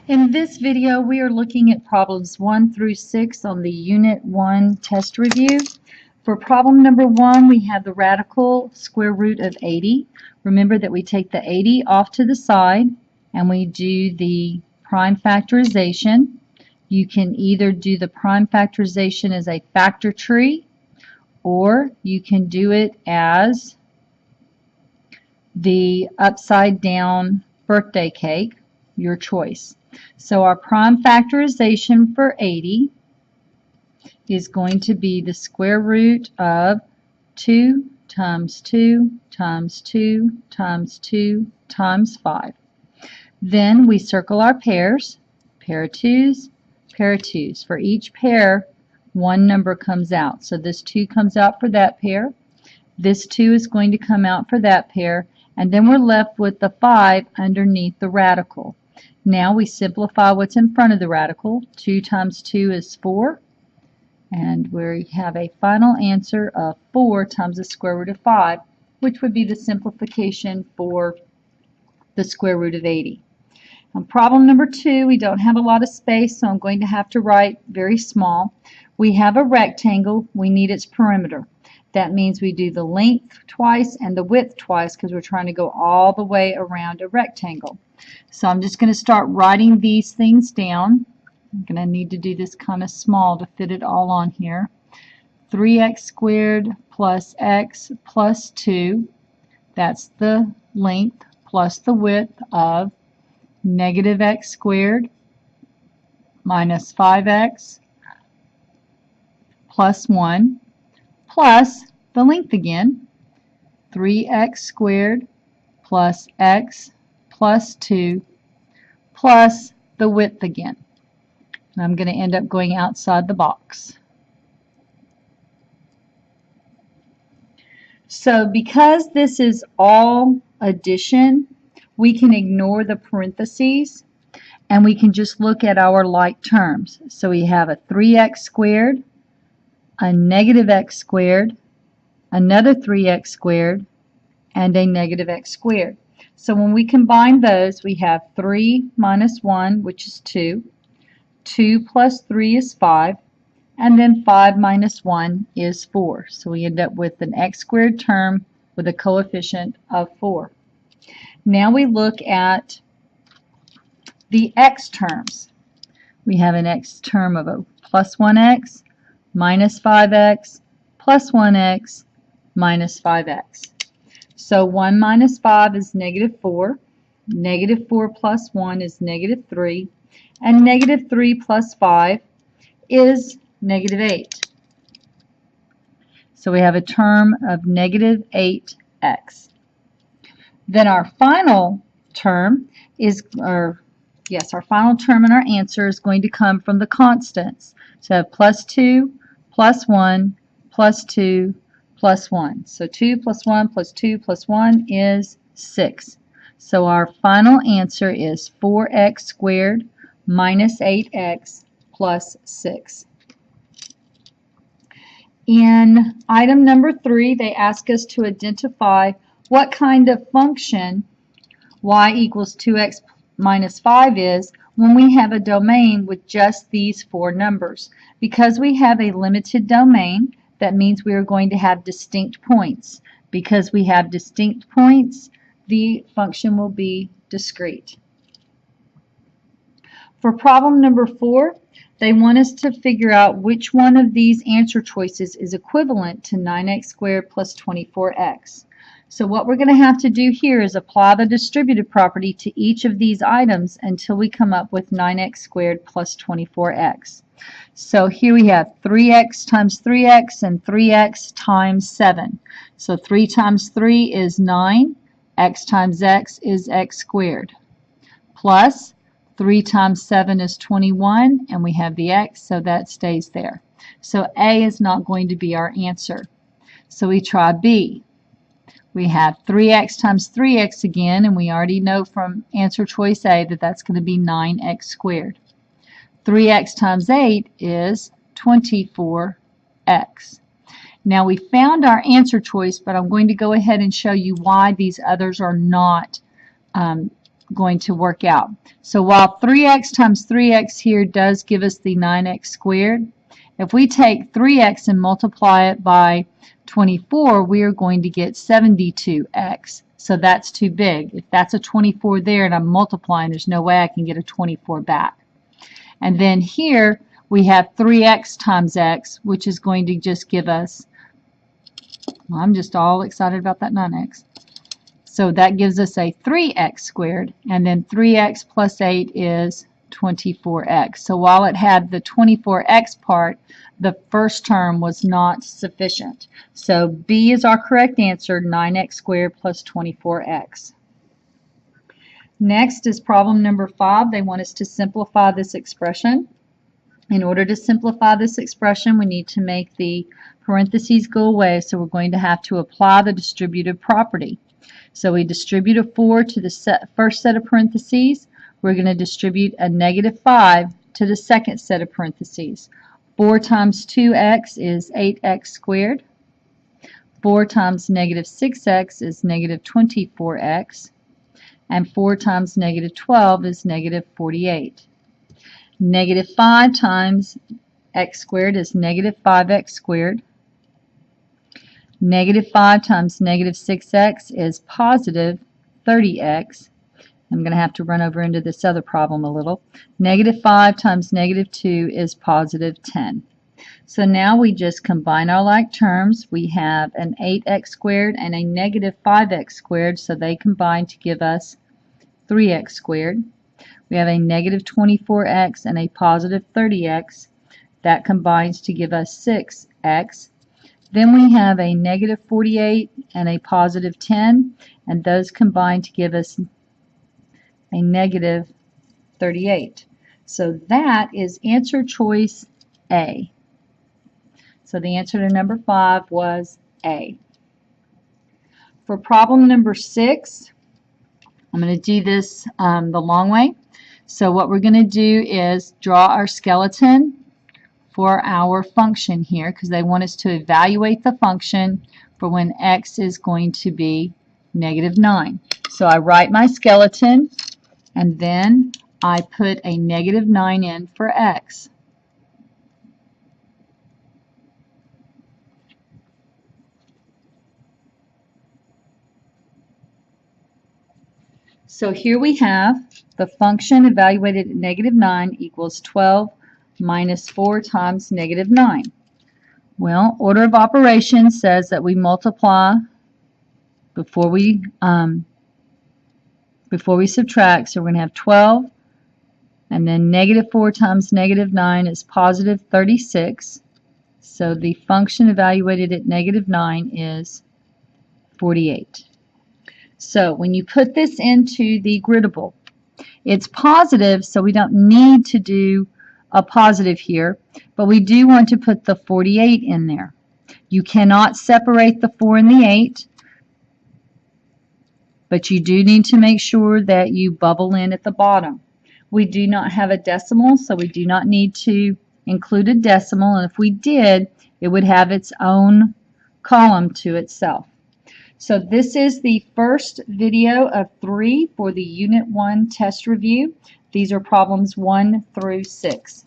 In this video, we are looking at problems 1 through 6 on the Unit 1 test review. For problem number 1, we have the radical square root of 80. Remember that we take the 80 off to the side and we do the prime factorization. You can either do the prime factorization as a factor tree, or you can do it as the upside down birthday cake, your choice. So our prime factorization for 80 is going to be the square root of 2 times 2 times 2 times 2 times 5. Then we circle our pairs, pair of 2's, pair of 2's. For each pair, one number comes out. So this 2 comes out for that pair. This 2 is going to come out for that pair. And then we're left with the 5 underneath the radical. Now we simplify what's in front of the radical. 2 times 2 is 4. And we have a final answer of 4 times the square root of 5, which would be the simplification for the square root of 80. On problem number 2, we don't have a lot of space, so I'm going to have to write very small. We have a rectangle. We need its perimeter. That means we do the length twice and the width twice because we're trying to go all the way around a rectangle. So I'm just going to start writing these things down. I'm going to need to do this kind of small to fit it all on here. 3x squared plus x plus 2. That's the length plus the width of negative x squared minus 5x plus 1 plus the length again, 3x squared plus x plus 2 plus the width again. And I'm going to end up going outside the box. So because this is all addition, we can ignore the parentheses and we can just look at our like terms. So we have a 3x squared, a negative x squared, another 3x squared, and a negative x squared. So when we combine those, we have 3 minus 1, which is 2. 2 plus 3 is 5. And then 5 minus 1 is 4. So we end up with an x squared term with a coefficient of 4. Now we look at the x terms. We have an x term of a plus 1x, minus 5x, plus 1x, minus 5x. So 1 minus 5 is negative 4. Negative 4 plus 1 is negative 3. And negative 3 plus 5 is negative 8. So we have a term of negative 8x. Then our final term is, our final term in our answer is going to come from the constants. So I have plus 2, plus 1, plus 2, plus 1. So 2 plus 1 plus 2 plus 1 is 6. So our final answer is 4x squared minus 8x plus 6. In item number 3, they ask us to identify what kind of function y equals 2x minus 5 is when we have a domain with just these 4 numbers. Because we have a limited domain, that means we are going to have distinct points. Because we have distinct points, the function will be discrete. For problem number 4, they want us to figure out which one of these answer choices is equivalent to 9x squared plus 24x. So what we're going to have to do here is apply the distributive property to each of these items until we come up with 9x squared plus 24x. So here we have 3x times 3x and 3x times 7. So 3 times 3 is 9. X times x is x squared. Plus 3 times 7 is 21, and we have the x, so that stays there. So A is not going to be our answer. So we try B. We have 3x times 3x again, and we already know from answer choice A that that's going to be 9x squared. 3x times 8 is 24x. Now we found our answer choice, but I'm going to go ahead and show you why these others are not going to work out. So while 3x times 3x here does give us the 9x squared, if we take 3x and multiply it by 24, we are going to get 72x. So that's too big. If that's a 24 there and I'm multiplying, there's no way I can get a 24 back. And then here we have 3x times x, which is going to just give us, well, I'm just all excited about that 9x. So that gives us a 3x squared, and then 3x plus 8 is 24x. So while it had the 24x part, the first term was not sufficient. So B is our correct answer, 9x squared plus 24x. Next is problem number 5. They want us to simplify this expression. In order to simplify this expression, we need to make the parentheses go away, so we're going to have to apply the distributive property. So we distribute a 4 to the first set of parentheses. We're going to distribute a negative 5 to the second set of parentheses. 4 times 2x is 8x squared. 4 times negative 6x is negative 24x. And 4 times negative 12 is negative 48. Negative 5 times x squared is negative 5x squared. Negative 5 times negative 6x is positive 30x. I'm going to have to run over into this other problem a little. Negative 5 times negative 2 is positive 10. So now we just combine our like terms. We have an 8x squared and a negative 5x squared, so they combine to give us 3x squared. We have a negative 24x and a positive 30x. That combines to give us 6x. Then we have a negative 48 and a positive 10, and those combine to give us a negative 38. So that is answer choice A. So the answer to number 5 was A. For problem number 6, I'm going to do this the long way. So what we're going to do is draw our skeleton for our function here, because they want us to evaluate the function for when x is going to be negative 9. So I write my skeleton, and then I put a negative 9 in for x. So here we have the function evaluated at negative 9 equals 12 minus 4 times negative 9. Well, order of operations says that we multiply before we subtract. So we're going to have 12, and then negative 4 times negative 9 is positive 36. So the function evaluated at negative 9 is 48. So when you put this into the griddable, it's positive, so we don't need to do a positive here, but we do want to put the 48 in there. You cannot separate the 4 and the 8, but you do need to make sure that you bubble in at the bottom. We do not have a decimal, so we do not need to include a decimal, and if we did, it would have its own column to itself. So this is the first video of 3 for the Unit 1 test review. These are problems 1 through 6.